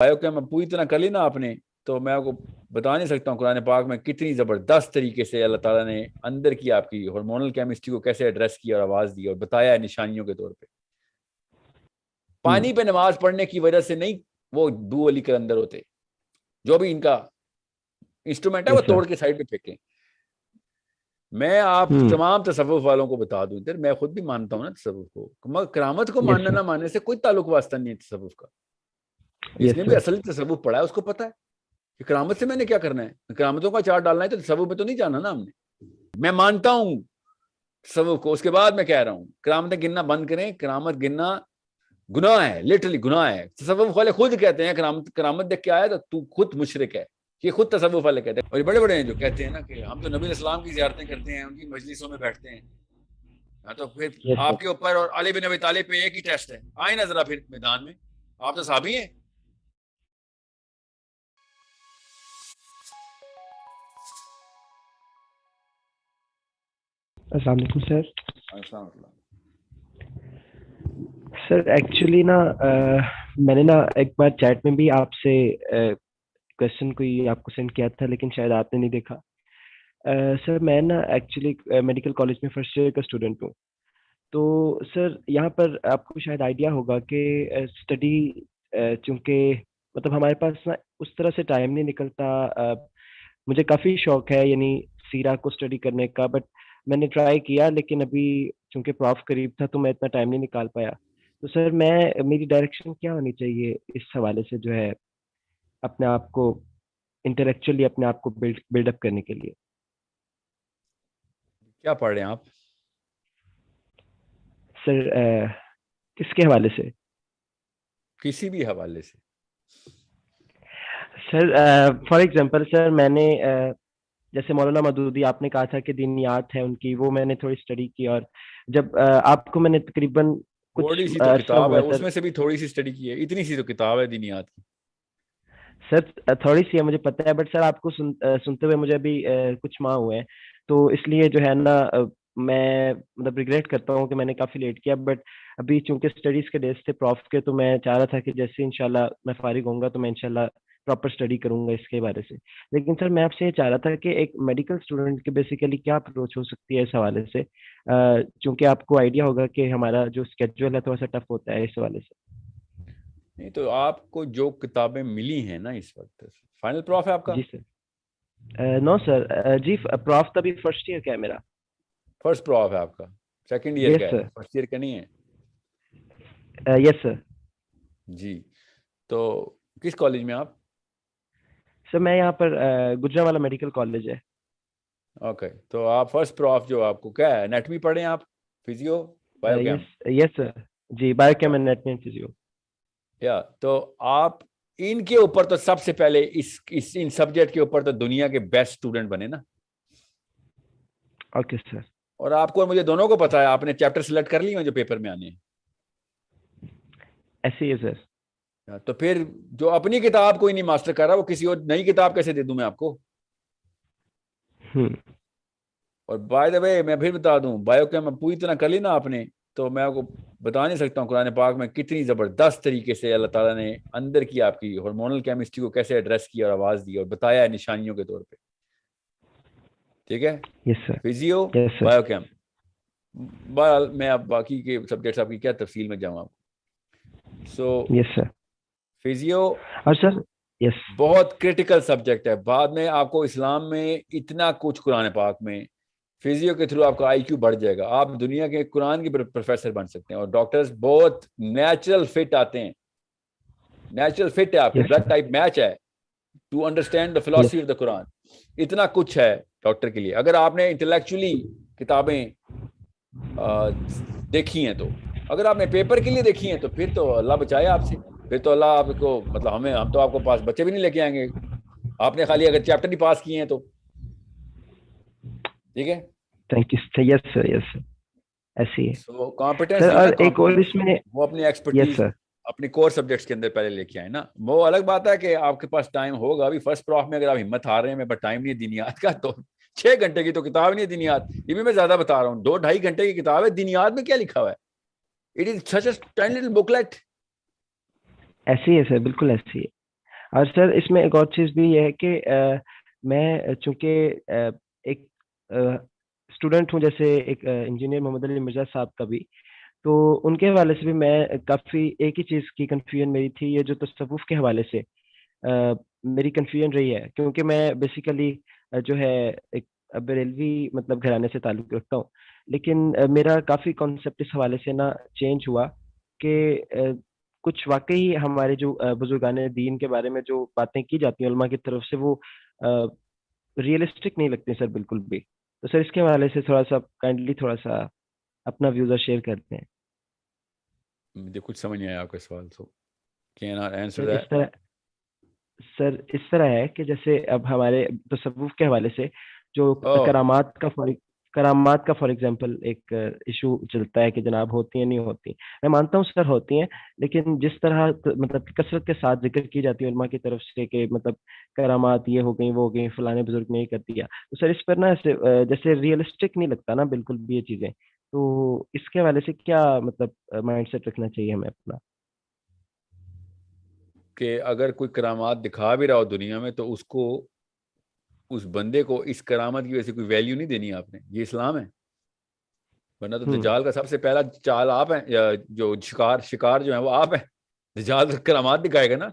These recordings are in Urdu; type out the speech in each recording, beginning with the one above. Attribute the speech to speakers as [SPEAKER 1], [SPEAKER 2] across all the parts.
[SPEAKER 1] بایو کیم پوری طرح کر لی نا آپ نے, تو میں آپ کو بتا نہیں سکتا ہوں قرآن پاک میں کتنی زبردست طریقے سے اللہ تعالیٰ نے اندر کی آپ کی ہارمونل کیمسٹری کو کیسے ایڈریس کیا اور آواز دی اور بتایا ہے نشانیوں کے طور پہ. پانی پہ نماز پڑھنے کی وجہ سے نہیں وہ دو علی کے اندر ہوتے, جو بھی ان کا انسٹرومنٹ ہے وہ توڑ کے سائڈ پہ پھینکیں. میں آپ تمام تصوف والوں کو بتا دوں ادھر, میں خود بھی مانتا ہوں نا تصوف کو, مگر کرامت کو ماننا نہ ماننے سے کوئی تعلق واسطہ نہیں ہے تصوف کا. جس نے بھی اصل تصوف پڑھا ہے اس کو پتا ہے کہ کرامت سے میں نے کیا کرنا ہے, کرامتوں کا چارٹ ڈالنا ہے, تو تصوف میں تو نہیں جانا نا ہم نے. میں مانتا ہوں تصوف کو, اس کے بعد میں کہہ رہا ہوں کرامتیں گننا بند کریں. کرامت گننا گناہ ہے, لٹرلی گناہ ہے. تصوف والے خود کہتے ہیں کرامت دیکھ کے آیا تو خود مشرک ہے, یہ خود تصوف والے کہتے ہیں. اور یہ بڑے بڑے ہیں جو کہتے ہیں نا کہ ہم تو نبی علیہ السلام کی زیارتیں کرتے ہیں, ان کی مجلسوں میں بیٹھتے ہیں. تو پھر آپ کے اوپر اور علی بن ابی طالب پہ ایک ہی ٹیسٹ ہے, آئیں نا ذرا پھر میدان میں, آپ تو صحابی ہیں.
[SPEAKER 2] السلام علیکم سر.
[SPEAKER 1] السلام علیکم
[SPEAKER 2] سر ایکچولی نا میں نے نا ایک بار چیٹ میں بھی آپ سے کوشچن کوئی آپ کو سینڈ کیا تھا, لیکن شاید آپ نے نہیں دیکھا. سر میں نا ایکچولی میڈیکل کالج میں فرسٹ ایئر کا اسٹوڈنٹ ہوں. تو سر یہاں پر آپ کو شاید آئیڈیا ہوگا کہ اسٹڈی چونکہ مطلب ہمارے پاس نا اس طرح سے ٹائم نہیں نکلتا. مجھے کافی شوق ہے یعنی سیرا کو اسٹڈی کرنے کا, بٹ میں نے ٹرائی کیا, لیکن ابھی چونکہ پراف قریب تھا تو میں اتنا ٹائم نہیں نکال پایا. تو سر میری ڈائریکشن کیا ہونی چاہیے اس حوالے سے جو ہے اپنے آپ کو انٹلیکچولی اپنے آپ کو بلڈ اپ کرنے کے لیے؟
[SPEAKER 1] کیا پڑھ رہے ہیں آپ
[SPEAKER 2] سر کس کے حوالے سے؟
[SPEAKER 1] کسی بھی حوالے سے.
[SPEAKER 2] سر فار ایگزامپل سر میں نے جیسے مولانا مودودی آپ نے کہا تھا کہ دینیات ہے ان کی, وہ میں نے تھوڑی اسٹڈی کی, اور جب آپ کو میں نے تقریباً کچھ
[SPEAKER 1] تھوڑی سی تو
[SPEAKER 2] عرصہ
[SPEAKER 1] کتاب ہے,
[SPEAKER 2] ہوا
[SPEAKER 1] اس
[SPEAKER 2] سر.
[SPEAKER 1] میں سے بھی تھوڑی سی اسٹڈی کی ہے, اتنی سی تو کتاب ہے دینیات کی.
[SPEAKER 2] سر تھوڑی سی ہے مجھے پتہ ہے, بٹ سر آپ کو سنتے ہوئے مجھے ابھی کچھ ماہ ہوئے ہیں, تو اس لیے جو ہے نا میں مطلب ریگریٹ کرتا ہوں کہ میں نے کافی لیٹ کیا. بٹ ابھی چونکہ اسٹڈیز کے ڈیز تھے پراف کے, تو میں چاہ رہا تھا کہ جیسے انشاءاللہ میں فارغ ہوں گا تو میں انشاءاللہ پراپر اسٹڈی کروں گا اس کے بارے سے. لیکن سر میں آپ سے یہ چاہ رہا تھا کہ ایک میڈیکل اسٹوڈنٹ کی بیسیکلی کیا اپروچ ہو سکتی ہے اس حوالے سے, چونکہ آپ کو آئیڈیا ہوگا کہ ہمارا جو اسکیجول ہے تھوڑا سا ٹف ہوتا ہے اس حوالے سے.
[SPEAKER 1] نہیں تو آپ کو جو کتابیں ملی ہیں نا اس وقت, فائنل پراف ہے آپ کا؟
[SPEAKER 2] جی سر. نو سر, جی پراف تبھی فرسٹ ایئر کا ہے میرا.
[SPEAKER 1] فرسٹ پراف ہے آپ کا, سیکنڈ ایئر کا
[SPEAKER 2] یس
[SPEAKER 1] ہے,
[SPEAKER 2] سر.
[SPEAKER 1] فرسٹ ایئر کا نہیں ہے.
[SPEAKER 2] Yes sir.
[SPEAKER 1] جی, تو کس کالج میں آپ؟
[SPEAKER 2] سر میں یہاں پر گجرانوالہ میڈیکل کالج ہے.
[SPEAKER 1] اوکے, تو آپ فرسٹ پراف جو آپ کو کیا ہے, انیٹمی پڑھیں آپ, physio, bio chem?
[SPEAKER 2] Yes sir. جی bio chem and anatomy and physio.
[SPEAKER 1] یا تو آپ ان کے اوپر تو سب سے پہلے ان سبجیکٹ کے اوپر تو دنیا کے بیسٹ اسٹوڈنٹ بنے نا.
[SPEAKER 2] Okay sir.
[SPEAKER 1] اور آپ کو اور مجھے دونوں کو پتا ہے, آپ نے چیپٹر سلیکٹ کر لیے ہیں جو پیپر میں آنے ہیں.
[SPEAKER 2] ایسے ہی ہے سر.
[SPEAKER 1] تو پھر جو اپنی کتاب کوئی نہیں ماسٹر کر رہا, وہ کسی اور نئی کتاب کیسے دے دوں میں آپ کو. اور بائی دا وے میں پھر بتا دوں, بایو کیم پوری طرح کر لی نا آپ نے, تو میں آپ کو بتا نہیں سکتا ہوں قرآن پاک میں کتنی زبردست طریقے سے اللہ تعالیٰ نے اندر کی آپ کی ہارمونل کیمسٹری کو کیسے ایڈریس کیا اور آواز دی اور بتایا ہے نشانیوں کے طور پہ. ٹھیک ہے,
[SPEAKER 2] yes sir.
[SPEAKER 1] Physio,
[SPEAKER 2] yes sir.
[SPEAKER 1] Bio chem. بہرحال میں اب باقی کے سبجیکٹس آپ کی کیا تفصیل میں جاؤں آپ. سو
[SPEAKER 2] یس سر.
[SPEAKER 1] فزیو
[SPEAKER 2] اور سر یس
[SPEAKER 1] بہت کرٹیکل سبجیکٹ ہے. بعد میں آپ کو اسلام میں اتنا کچھ قرآن پاک میں فزیو کے تھرو آپ کا آئی کیو بڑھ جائے گا, آپ دنیا کے قرآن کے پروفیسر بن سکتے ہیں. اور ڈاکٹرز بہت نیچرل فٹ آتے ہیں, نیچرل فٹ ہے, آپ کی
[SPEAKER 2] yes
[SPEAKER 1] blood
[SPEAKER 2] sir.
[SPEAKER 1] Type match ہے to understand the philosophy
[SPEAKER 2] yes
[SPEAKER 1] of the Quran. اتنا کچھ ہے ڈاکٹر کے لیے. اگر آپ نے انٹلیکچولی کتابیں دیکھی ہیں, تو اگر آپ نے پیپر کے لیے دیکھی ہیں تو پھر تو اللہ بچائے آپ سے, پھر تو اللہ آپ کو مطلب ہم تو آپ کو پاس بچے بھی نہیں لے کے آئیں گے. آپ نے خالی اگر چیپٹر نہیں پاس کیے ہیں تو ٹھیک ہے.
[SPEAKER 2] Thank you. Yes sir. Yes sir. ایسی ہے
[SPEAKER 1] سو کمپیٹنس
[SPEAKER 2] سر.
[SPEAKER 1] نہیں نا,
[SPEAKER 2] اور ایک اور اس میں
[SPEAKER 1] وہ اپنی
[SPEAKER 2] یس
[SPEAKER 1] ایکسپرٹیز
[SPEAKER 2] سر.
[SPEAKER 1] اپنی کور سبجیکٹس کے اندر پہلے لے کے آئے نا. وہ الگ بات ہے کہ آپ کے پاس ٹائم ہوگا. ابھی فرسٹ پراف میں اگر آپ ہمت ہار رہے ہیں, بٹ ٹائم نہیں ہے دینیات کا, تو 6 گھنٹے کی تو کتاب نہیں ہے دینیات. یہ بھی میں زیادہ بتا رہا ہوں, 2-2.5 گھنٹے کی کتاب ہے. دینیات میں کیا لکھا ہوا ہے, it is such a tiny little booklet.
[SPEAKER 2] ایسی ہے سر, بالکل ایسی ہے. اور سر اس میں ایک اور چیز بھی یہ ہے کہ میں چونکہ ایک اسٹوڈنٹ ہوں، جیسے ایک انجینئر محمد علی مرزا صاحب کا بھی، تو ان کے حوالے سے بھی میں کافی ایک ہی چیز کی کنفیوژن میری تھی، یہ جو تصوف کے حوالے سے میری کنفیوژن رہی ہے، کیونکہ میں بیسیکلی جو ہے ایک بریلوی مطلب گھرانے سے تعلق رکھتا ہوں، لیکن میرا کافی کانسیپٹ اس حوالے سے نا چینج ہوا کہ کچھ واقعی ہمارے جو بزرگان دین کے بارے میں جو باتیں کی جاتی ہیں علماء کی طرف سے، وہ ریئلسٹک نہیں لگتی سر بالکل بھی. تو سر اس کے حوالے سے تھوڑا سا کائنڈلی تھوڑا سا اپنا ویوز شیئر کرتے ہیں.
[SPEAKER 1] مجھے کچھ سمجھ نہیں آیا آپ کا سوال. So can I answer
[SPEAKER 2] sir
[SPEAKER 1] that?
[SPEAKER 2] اس طرح ہے کہ جیسے اب ہمارے تصوف کے حوالے سے جو
[SPEAKER 1] اوہ
[SPEAKER 2] کرامات کا فار ایگزامپل ایک ایشو چلتا ہے کہ جناب ہوتی ہیں نہیں ہوتی. میں مانتا ہوں سر ہوتی ہیں، لیکن جس طرح مطلب کثرت کے ساتھ ذکر کی جاتی ہے علماء کی طرف سے کہ مطلب کرامات یہ ہو گئی وہ ہو گئی، فلانے بزرگ نے یہ کر دیا، تو سر اس پر نا جیسے ریئلسٹک نہیں لگتا نا بالکل بھی یہ چیزیں. تو اس کے حوالے سے کیا مطلب مائنڈ سیٹ رکھنا چاہیے ہمیں اپنا؟
[SPEAKER 1] کہ اگر کوئی کرامات دکھا بھی رہا ہو دنیا میں تو اس بندے کو اس کرامت کی وجہ سے کوئی ویلیو نہیں دینی آپ نے. یہ اسلام ہے. ورنہ تو دجال کا سب سے پہلا چال آپ ہیں، یا جو شکار جو ہیں وہ آپ ہیں. دجال کرامات دکھائے گا نا.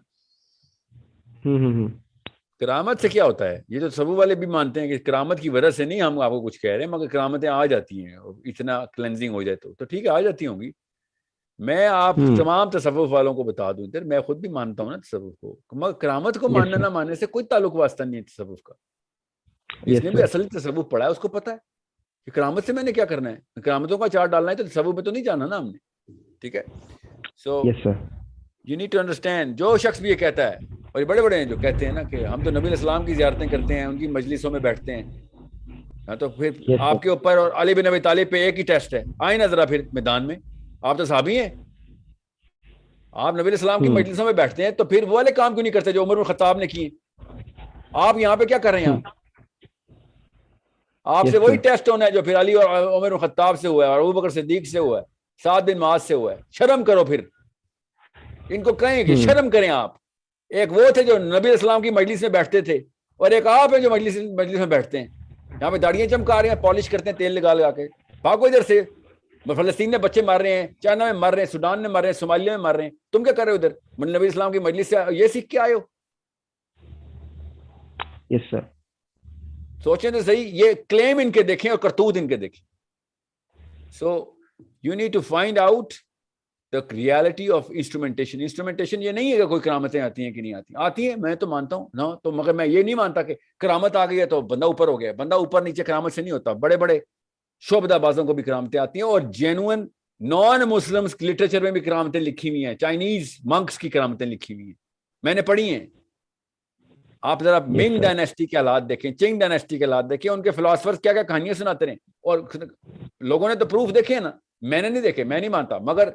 [SPEAKER 1] کرامت سے کیا ہوتا ہے؟ یہ تو سبو والے بھی مانتے ہیں کہ کرامت کی وجہ سے نہیں ہم آپ کو کچھ کہہ رہے ہیں، مگر کرامتیں آ جاتی ہیں اتنا کلینزنگ ہو جائے تو ٹھیک ہے آ جاتی ہوں گی. میں آپ تمام تصوف والوں کو بتا دوں ادھر، میں خود بھی مانتا ہوں نا تصوف کو، مگر کرامت کو ماننا نہ ماننے سے کوئی تعلق واسطہ نہیں ہے تصوف کا. جس نے بھی اصل تصوف پڑھا ہے اس کو پتا ہے کہ کرامت سے میں نے کیا کرنا ہے. کرامتوں کا چارٹ ڈالنا ہے تو تصوف میں تو نہیں جانا نا ہم نے. ٹھیک ہے. So you need to understand. جو شخص بھی یہ کہتا ہے، اور یہ بڑے بڑے ہیں جو کہتے ہیں نا کہ ہم تو نبی الاسلام کی زیارتیں کرتے ہیں، ان کی مجلسوں میں بیٹھتے ہیں، ہاں تو پھر آپ کے اوپر اور علی بن ابی طالب پہ ایک ہی ٹیسٹ ہے. آئیں نا ذرا پھر میدان میں، آپ تو صحابی ہیں، آپ نبی الاسلام کی مجلسوں میں بیٹھتے ہیں، تو پھر وہ والے کام کیوں نہیں کرتے جو عمر بن خطاب نے کیے؟ آپ یہاں پہ کیا کر رہے ہیں؟ آپ سے وہی ٹیسٹ ہونا ہے جو پھر علی اور عمر بن خطاب سے ہوا ہے، اور ابوبکر صدیق سے ہوا ہے، سعد بن معاذ سے ہوا ہے. شرم کرو. پھر ان کو کہیں کہ شرم کریں آپ. ایک وہ تھے جو نبی الاسلام کی مجلس میں بیٹھتے تھے، اور ایک آپ ہیں جو مجلس میں بیٹھتے ہیں، یہاں پہ داڑیاں چمکا رہے ہیں، پالش کرتے ہیں تیل لگا کے. بھاگو ادھر سے. فلسطین میں بچے مر رہے ہیں، چائنا میں مر رہے ہیں، سوڈان میں مر رہے ہیں، صومالیہ میں مر رہے ہیں، تم کیا کر رہے ہو ادھر؟ نبی اسلام کی مجلس سے یہ سیکھ کے آئے ہو؟
[SPEAKER 2] یس سر.
[SPEAKER 1] سوچیں تو صحیح. یہ کلیم ان کے دیکھیں اور کرتوت ان کے دیکھیں. So you need to find out the reality of instrumentation. Instrumentation یہ نہیں ہے کہ کوئی کرامتیں آتی ہیں کہ نہیں آتی. آتی ہیں، میں تو مانتا ہوں نا. تو مگر میں یہ نہیں مانتا کہ کرامت آ گئی ہے تو بندہ اوپر ہو گیا. بندہ اوپر نیچے کرامت سے نہیں ہوتا. بڑے بڑے شعبدہ بازوں کو بھی کرامتیں آتی ہیں، اور جینوئن نان مسلم لٹریچر میں بھی کرامتیں لکھی ہوئی ہیں. چائنیز منکس کی کرامتیں لکھی ہوئی ہیں، میں نے پڑھی ہیں. آپ ذرا منگ ڈائنیسٹی کے حالات دیکھیں، چنگ ڈائنیسٹی کے حالات دیکھیں، ان کے فلاسفرز کیا کیا کہانیاں سناتے رہے. اور لوگوں نے تو پروف دیکھے نا، میں نے نہیں دیکھے، میں نہیں مانتا. مگر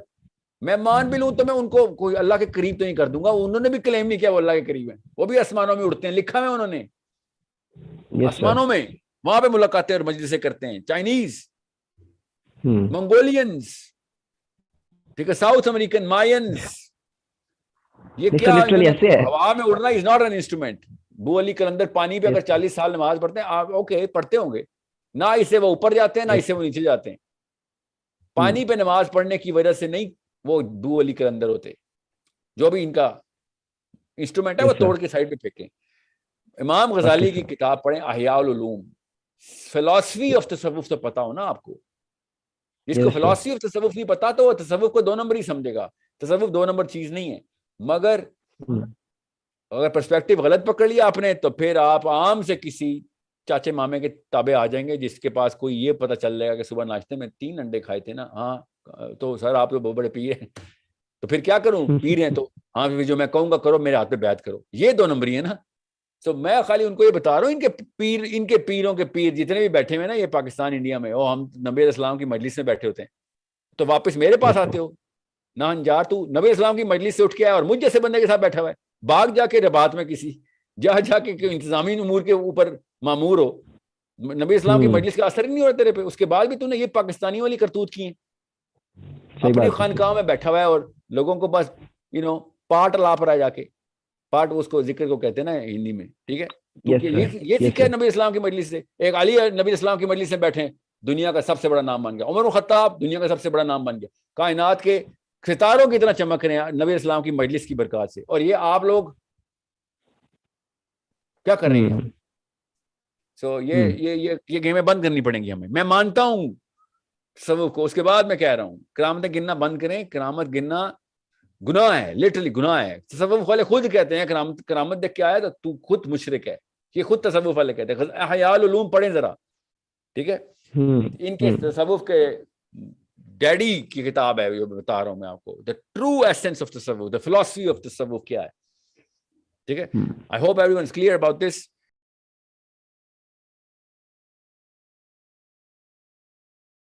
[SPEAKER 1] میں مان بھی لوں تو میں ان کو کوئی اللہ کے قریب تو نہیں کر دوں گا. انہوں نے بھی کلیم نہیں کیا وہ اللہ کے قریب ہیں. وہ بھی آسمانوں میں اڑتے ہیں، لکھا ہے انہوں نے آسمانوں میں، وہاں پہ ملاقاتیں اور مجلسیں کرتے ہیں. چائنیز، منگولینز، ٹھیک ہے، ساؤتھ امریکن، مائنز. یہ کیا انہوں نے ہوا میں اڑنا از ناٹ این انسٹرومنٹ. بو علی کلندر پانی پہ اگر 40 سال نماز پڑھتے ہیں، آپ اوکے پڑھتے ہوں گے، نہ اسے وہ اوپر جاتے ہیں نہ اسے وہ نیچے جاتے ہیں. پانی پہ نماز پڑھنے کی وجہ سے نہیں وہ بو علی کلندر ہوتے. جو بھی ان کا انسٹرومنٹ ہے وہ توڑ کے سائڈ پہ پھینکیں. امام غزالی کی کتاب پڑھیں، احیاء العلوم. فلسفی آف تصوف تو پتا ہو نا آپ کو. جس کو فلسفی آف تصوف نہیں پتا تو وہ تصوف کو 2 نمبر ہی سمجھے گا. تصوف 2 نمبر چیز نہیں ہے. مگر اگر پرسپیکٹو غلط پکڑ لیا آپ نے تو پھر آپ عام سے کسی چاچے مامے کے تابع آ جائیں گے جس کے پاس کوئی یہ پتہ چل جائے گا کہ صبح ناشتے میں 3 انڈے کھائے تھے نا. ہاں تو سر آپ تو بہت بڑے پیر ہیں، تو پھر کیا کروں؟ پیر ہیں تو ہاں جو میں کہوں گا کرو، میرے ہاتھ پہ بیعت کرو. یہ 2 نمبری ہے نا. تو میں خالی ان کو یہ بتا رہا ہوں، ان کے پیروں کے پیر جتنے بھی بیٹھے ہوئے نا یہ پاکستان انڈیا میں، وہ ہم نبی الاسلام کی مجلس میں بیٹھے ہوتے ہیں، تو واپس میرے پاس آتے ہو نہ انجار. تو نبی الاسلام کی مجلس سے اٹھ کے آیا اور مجھ جیسے بندے کے ساتھ بیٹھا ہوا ہے، باغ جا کے رباط میں کسی جا کے انتظامی امور کے اوپر معمور ہو. نبی اسلام کی مجلس کا اثر ہی نہیں ہو رہا تیرے پہ. اس کے بعد بھی تو نے یہ پاکستانی والی کرتوت کی ہیں. اپنی خانقاہ میں بیٹھا ہوا ہے اور لوگوں کو بس پاٹ لاپ رہا ہے جا کے. پارٹ اس کو ذکر کو کہتے ہیں نا ہندی میں, ٹھیک ہے.
[SPEAKER 2] Yes, sir.
[SPEAKER 1] یہ سیکھا ہے نبی اسلام کی مجلس سے. ایک علی نبی اسلام کی مجلس سے بیٹھے, دنیا کا سب سے بڑا نام بن گیا. عمر بن خطاب دنیا کا سب سے بڑا نام بن گیا. کائنات کے ستاروں کی طرح چمک رہے ہیں نبی اسلام کی مجلس کی برکات سے. اور یہ آپ لوگ کیا کر رہے ہیں؟ سو یہ گیمیں بند کرنی پڑیں گی ہمیں. میں مانتا ہوں تصوف کو. اس کے بعد میں کہہ رہا ہوں کرامتیں گننا بند کریں. کرامت گننا گناہ ہے, لٹرلی گناہ ہے. تصوف والے خود کہتے ہیں کرامت دیکھ کے آیا تو خود مشرک ہے. یہ خود تصوف والے کہتے ہیں. احیاء العلوم پڑھیں ذرا, ٹھیک ہے. ان کے تصوف کے ڈیڈی کی کتاب ہے, یہ بتا رہا ہوں میں آپ کو, the true essence of تصوف, the philosophy of تصوف کیا ہے, ٹھیک ہے. I hope everyone is clear about this.